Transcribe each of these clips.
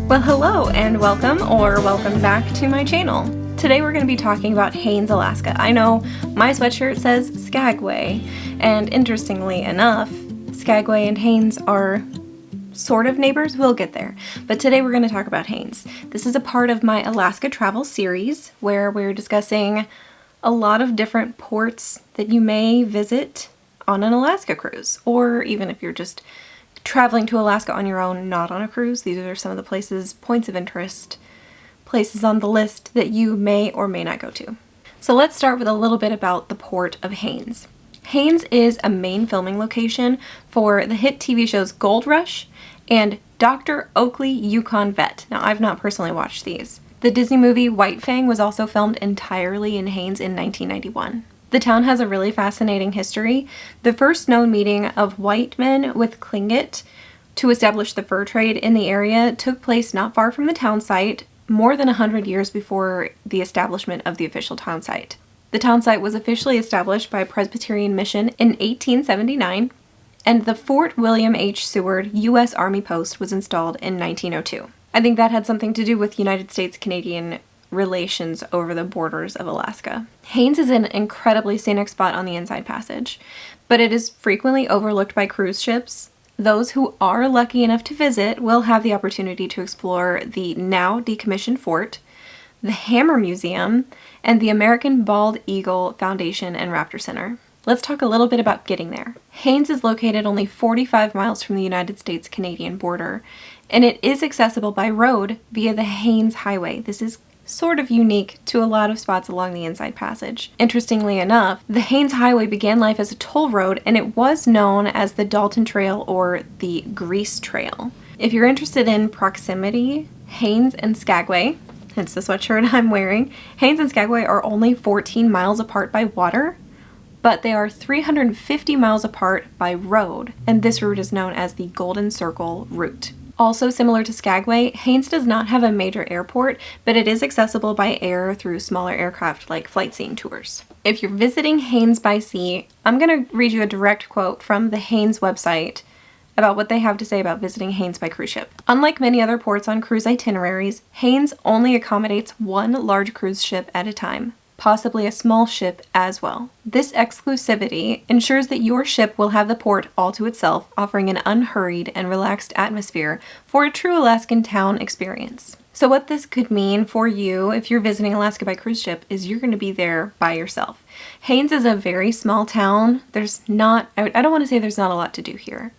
Well, hello and welcome, or welcome back to my channel. Today we're going to be talking about Haines, Alaska. I know my sweatshirt says Skagway, and interestingly enough, Skagway and Haines are sort of neighbors. We'll get there. But today we're going to talk about Haines. This is a part of my Alaska travel series where we're discussing a lot of different ports that you may visit on an Alaska cruise, or even if you're just traveling to Alaska on your own, not on a cruise. These are some of the places, points of interest, places on the list that you may or may not go to. So let's start with a little bit about the port of Haines. Haines is a main filming location for the hit TV shows Gold Rush and Dr. Oakley Yukon Vet. Now, I've not personally watched these. The Disney movie White Fang was also filmed entirely in Haines in 1991. The town has a really fascinating history. The first known meeting of white men with Tlingit to establish the fur trade in the area took place not far from the town site, more than 100 years before the establishment of the official town site. The town site was officially established by a Presbyterian mission in 1879, and the Fort William H. Seward U.S. Army post was installed in 1902. I think that had something to do with United States-Canadian relations over the borders of Alaska. Haines is an incredibly scenic spot on the Inside Passage, but it is frequently overlooked by cruise ships. Those who are lucky enough to visit will have the opportunity to explore the now decommissioned fort, the Hammer Museum, and the American Bald Eagle Foundation and Raptor Center. Let's talk a little bit about getting there. Haines is located only 45 miles from the United States-Canadian border, and it is accessible by road via the Haines Highway. This is sort of unique to a lot of spots along the Inside Passage. Interestingly enough, the Haines Highway began life as a toll road, and it was known as the Dalton Trail or the Grease Trail. If you're interested in proximity, Haines and Skagway, hence the sweatshirt I'm wearing, Haines and Skagway are only 14 miles apart by water, but they are 350 miles apart by road, and this route is known as the Golden Circle Route. Also similar to Skagway, Haines does not have a major airport, but it is accessible by air through smaller aircraft like flight scene tours. If you're visiting Haines by sea, I'm going to read you a direct quote from the Haines website about what they have to say about visiting Haines by cruise ship. Unlike many other ports on cruise itineraries, Haines only accommodates one large cruise ship at a time, possibly a small ship as well. This exclusivity ensures that your ship will have the port all to itself, offering an unhurried and relaxed atmosphere for a true Alaskan town experience. So what this could mean for you if you're visiting Alaska by cruise ship is you're going to be there by yourself. Haines is a very small town. There's not, I don't want to say there's not a lot to do here.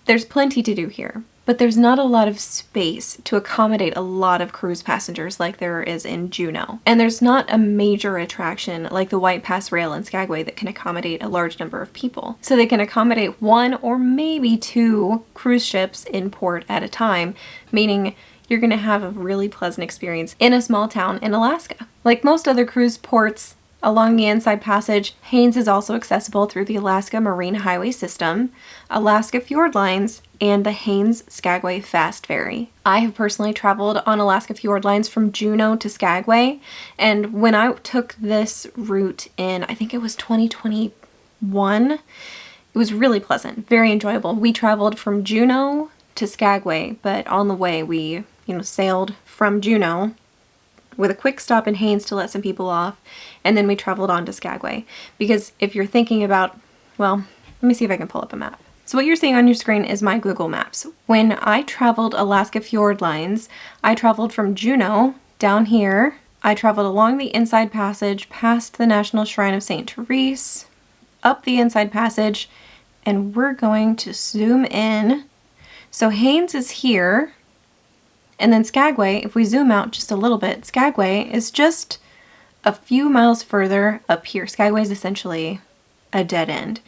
There's plenty to do here, but there's not a lot of space to accommodate a lot of cruise passengers like there is in Juneau. And there's not a major attraction like the White Pass Rail in Skagway that can accommodate a large number of people. So they can accommodate one or maybe two cruise ships in port at a time, meaning you're going to have a really pleasant experience in a small town in Alaska. Like most other cruise ports along the Inside Passage, Haines is also accessible through the Alaska Marine Highway System, Alaska Fjord Lines, and the Haines Skagway Fast Ferry. I have personally traveled on Alaska Fjord Lines from Juneau to Skagway, and when I took this route in, I think it was 2021, it was really pleasant, very enjoyable. We traveled from Juneau to Skagway, but on the way we, sailed from Juneau with a quick stop in Haines to let some people off, and then we traveled on to Skagway. Because if you're thinking about, well, let me see if I can pull up a map. So what you're seeing on your screen is my Google Maps. When I traveled Alaska Fjord Lines, I traveled from Juneau down here. I traveled along the Inside Passage, past the National Shrine of St. Therese, up the Inside Passage, and we're going to zoom in. So Haines is here. And then Skagway, if we zoom out just a little bit, Skagway is just a few miles further up here. Skagway is essentially a dead end.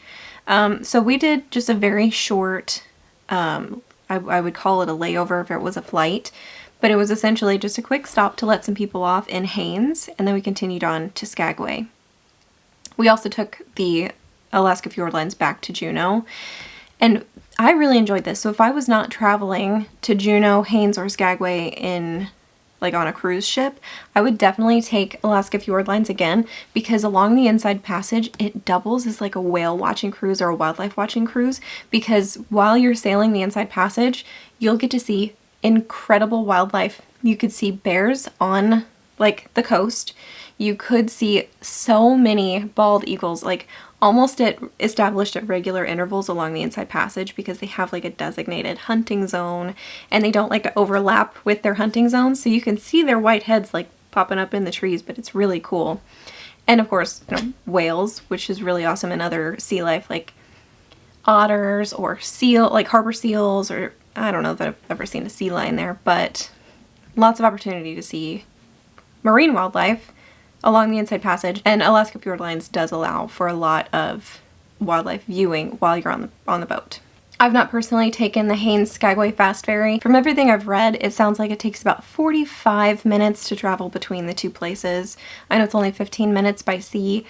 So we did just a very short, I would call it a layover if it was a flight, but it was essentially just a quick stop to let some people off in Haines, and then we continued on to Skagway. We also took the Alaska Fjord Lines back to Juneau, and I really enjoyed this. So if I was not traveling to Juneau, Haines, or Skagway on a cruise ship, I would definitely take Alaska Fjord Lines again, because along the Inside Passage, it doubles as like a whale watching cruise or a wildlife watching cruise, because while you're sailing the Inside Passage, you'll get to see incredible wildlife. You could see bears on like the coast. You could see so many bald eagles, like almost established at regular intervals along the Inside Passage, because they have like a designated hunting zone and they don't like to overlap with their hunting zones. So you can see their white heads like popping up in the trees, but it's really cool. And of course, you know, whales, which is really awesome, and other sea life like otters or like harbor seals, or I don't know that I've ever seen a sea lion there, but lots of opportunity to see marine wildlife along the Inside Passage. And Alaska Fjord Lines does allow for a lot of wildlife viewing while you're on the boat. I've not personally taken the Haines Skagway Fast Ferry. From everything I've read, it sounds like it takes about 45 minutes to travel between the two places. I know it's only 15 minutes by sea,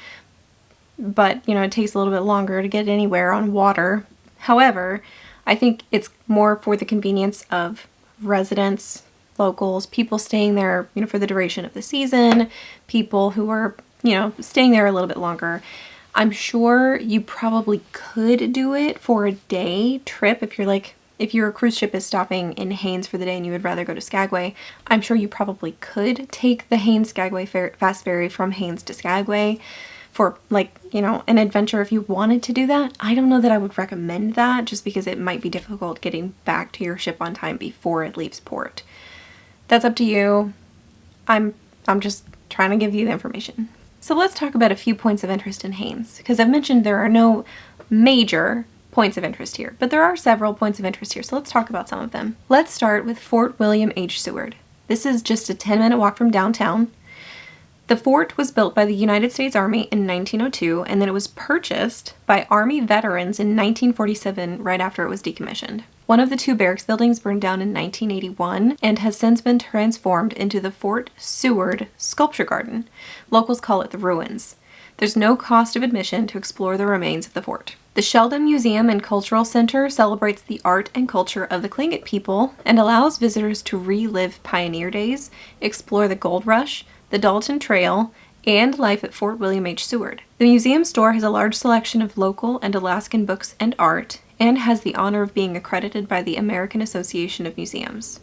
but you know, it takes a little bit longer to get anywhere on water. However, I think it's more for the convenience of residents, locals, people staying there, you know, for the duration of the season, people who are, you know, staying there a little bit longer. I'm sure you probably could do it for a day trip if your cruise ship is stopping in Haines for the day and you would rather go to Skagway. I'm sure you probably could take the Haines Skagway Fast Ferry from Haines to Skagway for like, you know, an adventure if you wanted to do that. I don't know that I would recommend that, just because it might be difficult getting back to your ship on time before it leaves port. That's up to you. I'm just trying to give you the information. So let's talk about a few points of interest in Haines, because I've mentioned there are no major points of interest here, but there are several points of interest here, so let's talk about some of them. Let's start with Fort William H. Seward. This is just a 10-minute walk from downtown. The fort was built by the United States Army in 1902, and then it was purchased by Army veterans in 1947, right after it was decommissioned. One of the two barracks buildings burned down in 1981 and has since been transformed into the Fort Seward Sculpture Garden. Locals call it the Ruins. There's no cost of admission to explore the remains of the fort. The Sheldon Museum and Cultural Center celebrates the art and culture of the Tlingit people and allows visitors to relive pioneer days, explore the gold rush, the Dalton Trail, and life at Fort William H. Seward. The museum store has a large selection of local and Alaskan books and art, and has the honor of being accredited by the American Association of Museums.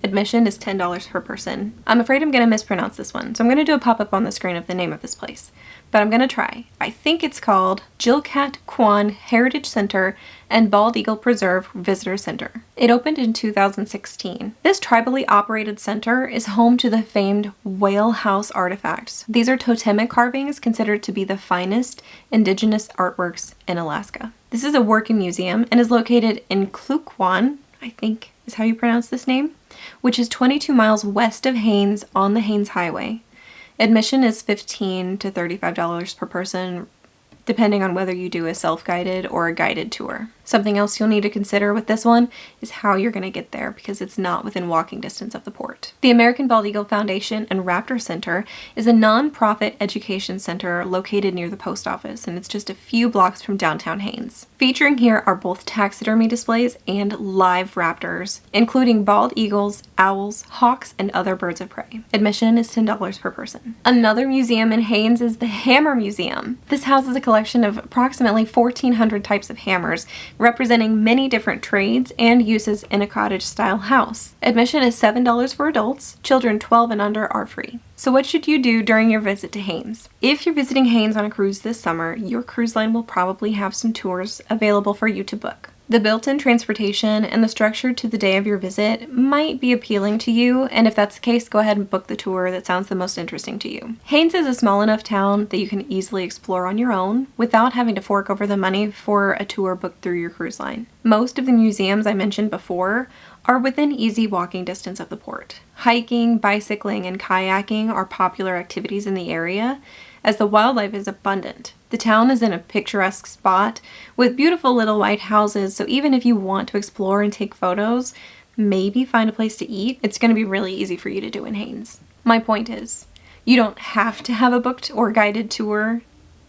Admission is $10 per person. I'm afraid I'm going to mispronounce this one, so I'm going to do a pop-up on the screen of the name of this place. But I'm going to try. I think it's called Jilkat Kwan Heritage Center and Bald Eagle Preserve Visitor Center. It opened in 2016. This tribally operated center is home to the famed Whale House artifacts. These are totemic carvings considered to be the finest indigenous artworks in Alaska. This is a working museum and is located in Klukwan, I think is how you pronounce this name, which is 22 miles west of Haines on the Haines Highway. Admission is $15 to $35 per person, depending on whether you do a self-guided or a guided tour. Something else you'll need to consider with this one is how you're going to get there, because it's not within walking distance of the port. The American Bald Eagle Foundation and Raptor Center is a non-profit education center located near the post office, and it's just a few blocks from downtown Haines. Featuring here are both taxidermy displays and live raptors, including bald eagles, owls, hawks, and other birds of prey. Admission is $10 per person. Another museum in Haines is the Hammer Museum. This houses a collection of approximately 1,400 types of hammers, representing many different trades and uses in a cottage-style house. Admission is $7 for adults. Children 12 and under are free. So what should you do during your visit to Haines? If you're visiting Haines on a cruise this summer, your cruise line will probably have some tours available for you to book. The built-in transportation and the structure to the day of your visit might be appealing to you, and if that's the case, go ahead and book the tour that sounds the most interesting to you. Haines is a small enough town that you can easily explore on your own without having to fork over the money for a tour booked through your cruise line. Most of the museums I mentioned before are within easy walking distance of the port. Hiking, bicycling, and kayaking are popular activities in the area, as the wildlife is abundant. The town is in a picturesque spot with beautiful little white houses, so even if you want to explore and take photos, maybe find a place to eat, it's going to be really easy for you to do in Haines. My point is, you don't have to have a booked or guided tour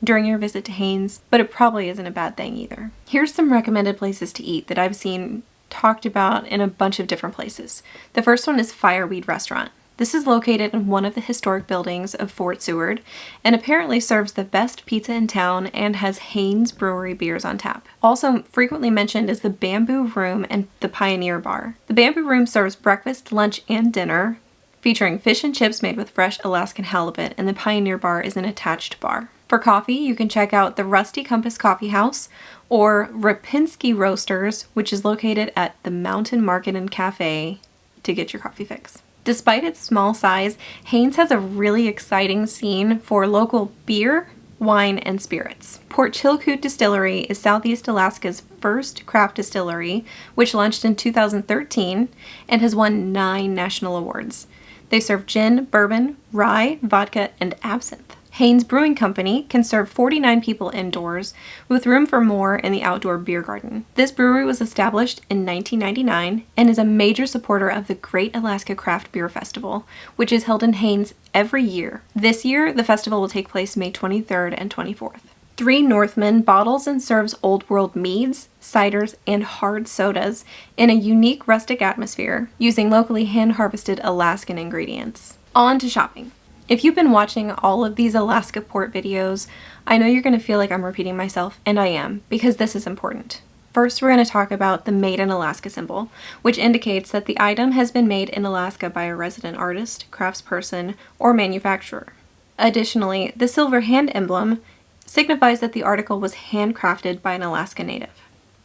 during your visit to Haines, but it probably isn't a bad thing either. Here's some recommended places to eat that I've seen talked about in a bunch of different places. The first one is Fireweed Restaurant. This is located in one of the historic buildings of Fort Seward and apparently serves the best pizza in town and has Haines Brewery beers on tap. Also frequently mentioned is the Bamboo Room and the Pioneer Bar. The Bamboo Room serves breakfast, lunch, and dinner, featuring fish and chips made with fresh Alaskan halibut, and the Pioneer Bar is an attached bar. For coffee, you can check out the Rusty Compass Coffee House or Rapinski Roasters, which is located at the Mountain Market and Cafe, to get your coffee fix. Despite its small size, Haines has a really exciting scene for local beer, wine, and spirits. Port Chilkoot Distillery is Southeast Alaska's first craft distillery, which launched in 2013 and has won 9 national awards. They serve gin, bourbon, rye, vodka, and absinthe. Haines Brewing Company can serve 49 people indoors, with room for more in the outdoor beer garden. This brewery was established in 1999 and is a major supporter of the Great Alaska Craft Beer Festival, which is held in Haines every year. This year, the festival will take place May 23rd and 24th. 3 Northman bottles and serves Old World meads, ciders, and hard sodas in a unique rustic atmosphere using locally hand-harvested Alaskan ingredients. On to shopping. If you've been watching all of these Alaska port videos, I know you're going to feel like I'm repeating myself, and I am, because this is important. First, we're going to talk about the Made in Alaska symbol, which indicates that the item has been made in Alaska by a resident artist, craftsperson, or manufacturer. Additionally, the silver hand emblem signifies that the article was handcrafted by an Alaska native.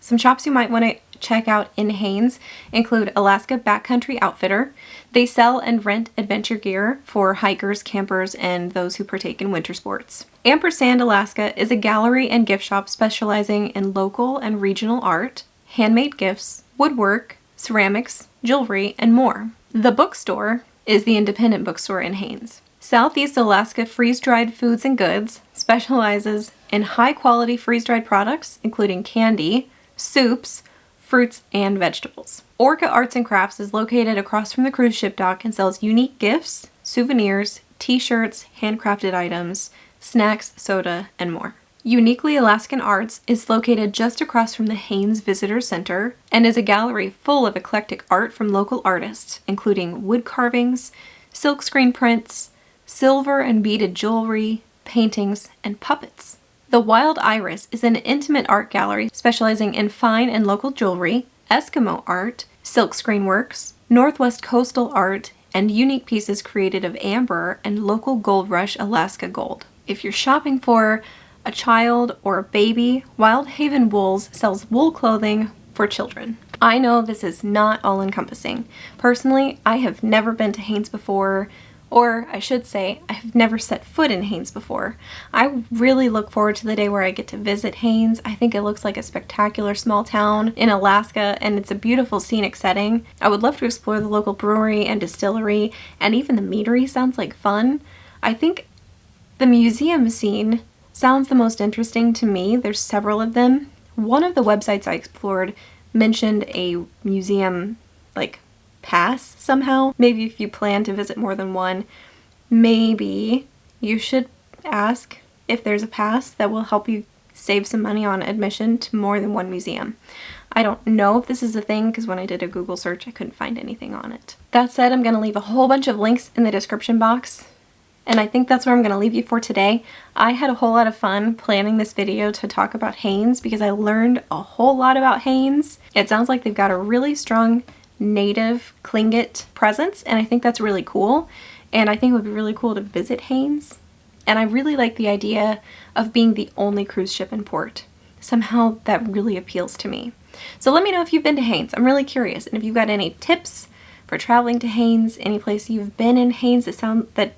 Some shops you might want to check out in Haines include Alaska Backcountry Outfitter. They sell and rent adventure gear for hikers, campers, and those who partake in winter sports. Ampersand Alaska is a gallery and gift shop specializing in local and regional art, handmade gifts, woodwork, ceramics, jewelry, and more. The Bookstore is the independent bookstore in Haines. Southeast Alaska Freeze-Dried Foods and Goods specializes in high-quality freeze-dried products, including candy, soups, fruits, and vegetables. Orca Arts and Crafts is located across from the cruise ship dock and sells unique gifts, souvenirs, t-shirts, handcrafted items, snacks, soda, and more. Uniquely Alaskan Arts is located just across from the Haines Visitor Center and is a gallery full of eclectic art from local artists, including wood carvings, silkscreen prints, silver and beaded jewelry, paintings, and puppets. The Wild Iris is an intimate art gallery specializing in fine and local jewelry, Eskimo art, silkscreen works, Northwest coastal art, and unique pieces created of amber and local Gold Rush Alaska gold. If you're shopping for a child or a baby, Wild Haven Wools sells wool clothing for children. I know this is not all-encompassing. Personally, I have never been to Haines before, or I should say, I have never set foot in Haines before. I really look forward to the day where I get to visit Haines. I think it looks like a spectacular small town in Alaska, and it's a beautiful scenic setting. I would love to explore the local brewery and distillery, and even the meadery sounds like fun. I think the museum scene sounds the most interesting to me. There's several of them. One of the websites I explored mentioned a museum, pass somehow. Maybe if you plan to visit more than one, maybe you should ask if there's a pass that will help you save some money on admission to more than one museum. I don't know if this is a thing because when I did a Google search I couldn't find anything on it. That said, I'm going to leave a whole bunch of links in the description box, and I think that's where I'm going to leave you for today. I had a whole lot of fun planning this video to talk about Haines because I learned a whole lot about Haines. It sounds like they've got a really strong native Tlingit presence, and I think that's really cool, and I think it would be really cool to visit Haines. And I really like the idea of being the only cruise ship in port. Somehow that really appeals to me. So let me know if you've been to Haines. I'm really curious, and if you've got any tips for traveling to Haines, any place you've been in Haines that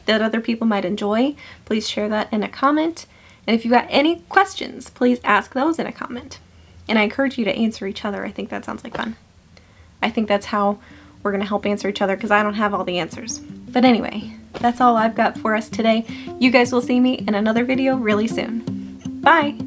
other people might enjoy, please share that in a comment. And if you've got any questions, please ask those in a comment. And I encourage you to answer each other. I think that sounds like fun. I think that's how we're going to help answer each other because I don't have all the answers. But anyway, that's all I've got for us today. You guys will see me in another video really soon. Bye!